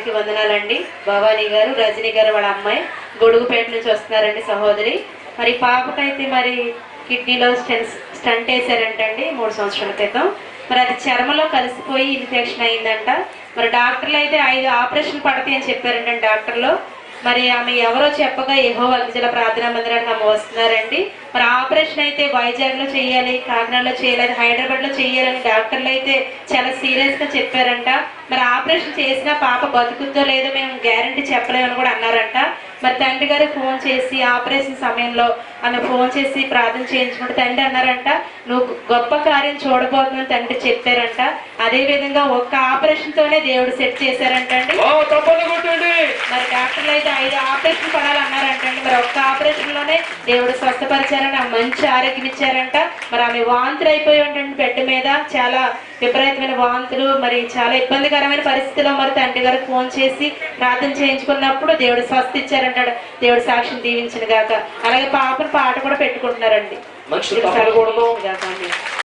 గారికి వందనాలండి. భవానీ గారు, రజనీ గారు వాళ్ళ అమ్మాయి గొడుగుపేట నుంచి వస్తున్నారండి సహోదరి. మరి పాపకైతే మరి కిడ్నీలో స్టంట్ వేసారంటండి 3 సంవత్సరాల క్రితం. మరి అది చర్మలో కలిసిపోయి ఇన్ఫెక్షన్ అయిందంట. మరి డాక్టర్లు అయితే 5 ఆపరేషన్ పడతాయి అని చెప్పారంటండి డాక్టర్లు. మరి ఆమె ఎవరో చెప్పగా యెహోవా అగ్నిజల ప్రార్థనా మందిరానికి ఆమె వస్తున్నారండి. మరి ఆపరేషన్ అయితే వైజాగ్లో చేయాలి, కాకినాడలో చేయాలి, హైదరాబాద్లో చేయాలని డాక్టర్లు అయితే చాలా సీరియస్గా చెప్పారంట. మరి ఆపరేషన్ చేసినా పాప బతుకుద్దో లేదో మేము గ్యారంటీ చెప్పలేమని కూడా అన్నారంట. మరి తండ్రి గారు ఫోన్ చేసి ఆపరేషన్ సమయంలో ఆమె ఫోన్ చేసి ప్రార్థన చేయించుకుంటే తండ్రి అన్నారంట, నువ్వు గొప్ప కార్యం చూడబోతుందని తండ్రి చెప్పారంట. అదే విధంగా ఒక్క ఆపరేషన్ తోనే దేవుడు సెట్ చేశారంటండి. మరి డాక్టర్లు అయితే 5 ఆపరేషన్ పడాలన్నారంటండి. మరి ఒక్క ఆపరేషన్ లోనే దేవుడు స్వస్థపరిచారని ఆమె మంచి ఆరోగ్యం ఇచ్చారంట. మరి ఆమె వాంతులు అయిపోయి ఉంటుంది బెడ్ మీద, చాలా విపరీతమైన వాంతులు, మరి చాలా ఇబ్బందికరమైన పరిస్థితిలో మరి తండ్రి గారికి ఫోన్ చేసి ప్రార్థన చేయించుకున్నప్పుడు దేవుడు స్వస్థ ఇచ్చారంటాడు. దేవుడు సాక్షిని దీవించిన గాక. అలాగే పాపను పాట కూడా పెట్టుకుంటున్నారండి.